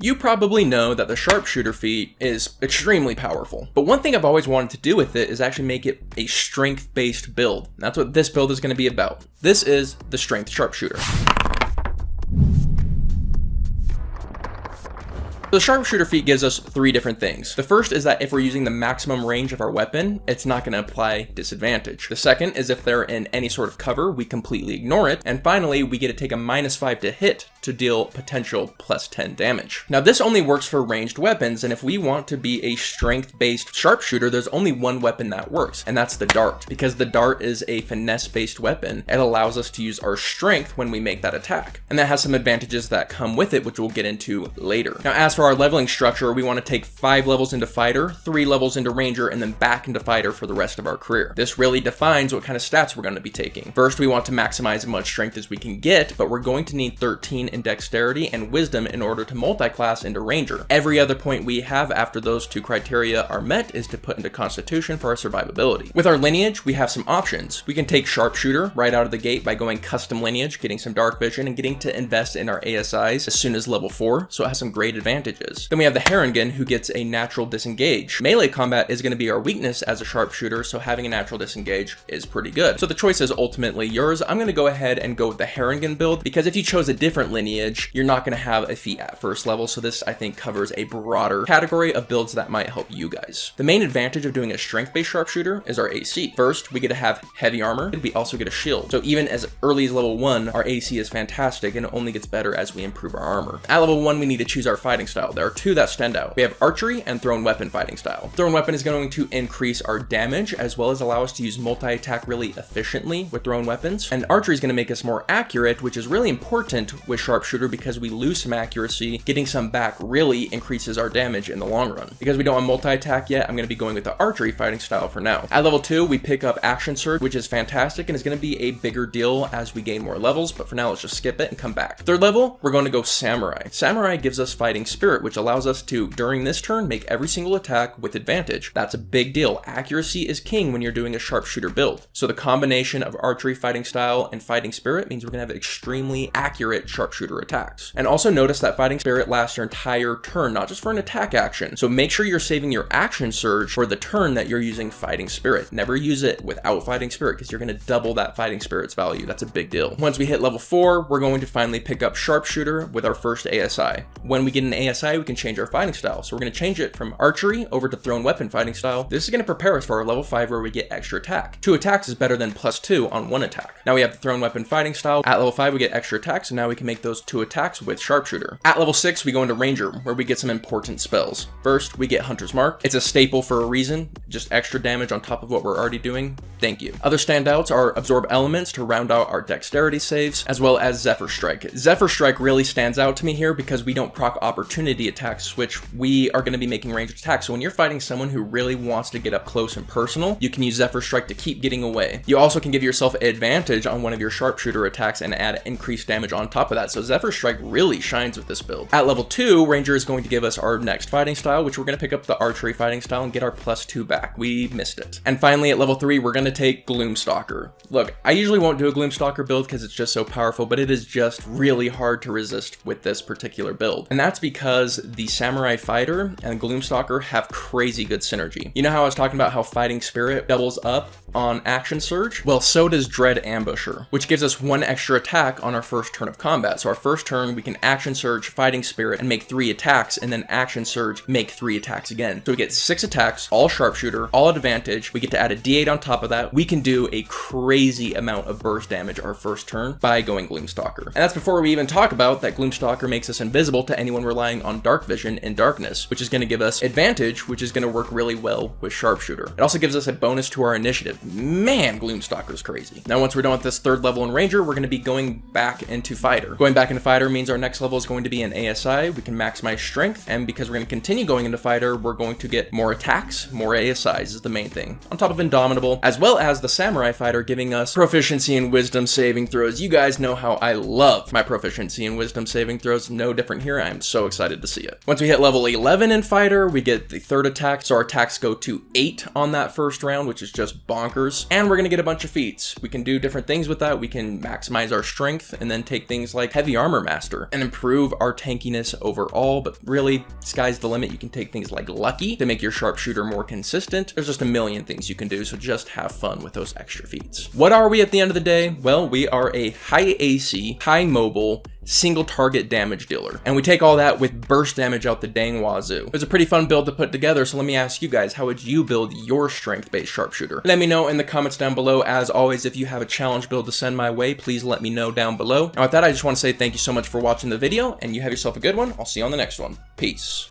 You probably know that the Sharpshooter feat is extremely powerful, but one thing I've always wanted to do with it is actually make it a strength-based build. That's what this build is going to be about. This is the Strength Sharpshooter. The Sharpshooter feat gives us three different things. The first is that if we're using the maximum range of our weapon, it's not going to apply disadvantage. The second is if they're in any sort of cover, we completely ignore it. And finally, we get to take a -5 to hit to deal potential +10 damage. Now this only works for ranged weapons, and if we want to be a strength-based sharpshooter, there's only one weapon that works, and that's the dart. Because the dart is a finesse-based weapon, it allows us to use our strength when we make that attack. And that has some advantages that come with it, which we'll get into later. Now as for our leveling structure, we want to take 5 levels into fighter, 3 levels into ranger, and then back into fighter for the rest of our career. This really defines what kind of stats we're going to be taking. First, we want to maximize as much strength as we can get, but we're going to need 13 in dexterity and wisdom in order to multi-class into ranger. Every other point we have after those two criteria are met is to put into constitution for our survivability. With our lineage, we have some options. We can take sharpshooter right out of the gate by going custom lineage, getting some dark vision, and getting to invest in our ASIs as soon as level 4, so it has some great advantages. Then we have the Harengen, who gets a natural disengage. Melee combat is going to be our weakness as a sharpshooter, so having a natural disengage is pretty good. So the choice is ultimately yours. I'm going to go ahead and go with the Harengen build, because if you chose a different lineage, you're not going to have a feat at first level, so this I think covers a broader category of builds that might help you guys. The main advantage of doing a strength-based sharpshooter is our AC. First, we get to have heavy armor, we also get a shield. So even as early as level 1, our AC is fantastic, and it only gets better as we improve our armor. At level 1, we need to choose our fighting style. There are two that stand out. We have archery and thrown weapon fighting style. Thrown weapon is going to increase our damage as well as allow us to use multi-attack really efficiently with thrown weapons. And archery is going to make us more accurate, which is really important with sharpshooter because we lose some accuracy. Getting some back really increases our damage in the long run. Because we don't want multi-attack yet, I'm going to be going with the archery fighting style for now. At level 2, we pick up action surge, which is fantastic and is going to be a bigger deal as we gain more levels, but for now let's just skip it and come back. Third level, we're going to go samurai. Samurai gives us fighting spirit, which allows us to, during this turn, make every single attack with advantage. That's a big deal. Accuracy is king when you're doing a sharpshooter build. So the combination of archery fighting style and fighting spirit means we're going to have extremely accurate sharpshooter attacks. And also notice that fighting spirit lasts your entire turn, not just for an attack action. So make sure you're saving your action surge for the turn that you're using fighting spirit. Never use it without fighting spirit because you're going to double that fighting spirit's value. That's a big deal. Once we hit level 4, we're going to finally pick up sharpshooter with our first ASI. When we get an ASI, we can change our fighting style. So we're going to change it from archery over to thrown weapon fighting style. This is going to prepare us for our level 5 where we get extra attack. 2 attacks is better than +2 on 1 attack. Now we have the thrown weapon fighting style. At level 5 we get extra attacks, so now we can make those 2 attacks with sharpshooter. At level 6 we go into ranger where we get some important spells. First we get hunter's mark. It's a staple for a reason, just extra damage on top of what we're already doing. Thank you. Other standouts are absorb elements to round out our dexterity saves, as well as Zephyr Strike. Zephyr Strike really stands out to me here because we don't proc opportunity attacks, which we are going to be making ranged attacks. So when you're fighting someone who really wants to get up close and personal, you can use Zephyr Strike to keep getting away. You also can give yourself advantage on one of your sharpshooter attacks and add increased damage on top of that. So Zephyr Strike really shines with this build. At level 2, Ranger is going to give us our next fighting style, which we're going to pick up the archery fighting style and get our +2 back. We missed it. And finally at level 3, we're going to take Gloomstalker. Look, I usually won't do a Gloomstalker build because it's just so powerful, but it is just really hard to resist with this particular build. And that's because the Samurai Fighter and Gloomstalker have crazy good synergy. You know how I was talking about how fighting spirit doubles up on action surge? Well, so does Dread Ambusher, which gives us 1 extra attack on our first turn of combat. So our first turn, we can action surge, fighting spirit, and make 3 attacks, and then action surge, make 3 attacks again. So we get 6 attacks, all sharpshooter, all advantage. We get to add a D8 on top of that. We can do a crazy amount of burst damage our first turn by going Gloomstalker. And that's before we even talk about that Gloomstalker makes us invisible to anyone relying on dark vision in darkness, which is going to give us advantage, which is going to work really well with sharpshooter. It also gives us a bonus to our initiative. Man, Gloomstalker is crazy. Now once we're done with this 3rd level in ranger, we're going to be going back into fighter. Going back into fighter means our next level is going to be an ASI. We can maximize strength, and because we're going to continue going into fighter, we're going to get more attacks, more ASIs is the main thing, on top of Indomitable, as well as the Samurai Fighter giving us proficiency in wisdom saving throws. You guys know how I love my proficiency in wisdom saving throws. No different here. I'm so excited to see it. Once we hit level 11 in fighter, we get the 3rd attack, so our attacks go to 8 on that first round, which is just bonkers. bonkers, and we're gonna get a bunch of feats. We can do different things with that. We can maximize our strength and then take things like Heavy Armor Master and improve our tankiness overall, but really, sky's the limit. You can take things like Lucky to make your sharpshooter more consistent. There's just a million things you can do, so just have fun with those extra feats. What are we at the end of the day? Well, we are a high AC, high mobile, single target damage dealer. And we take all that with burst damage out the dang wazoo. It was a pretty fun build to put together, so let me ask you guys, how would you build your strength-based sharpshooter? Let me know in the comments down below. As always, if you have a challenge build to send my way, please let me know down below. And with that, I just want to say thank you so much for watching the video, and you have yourself a good one. I'll see you on the next one. Peace.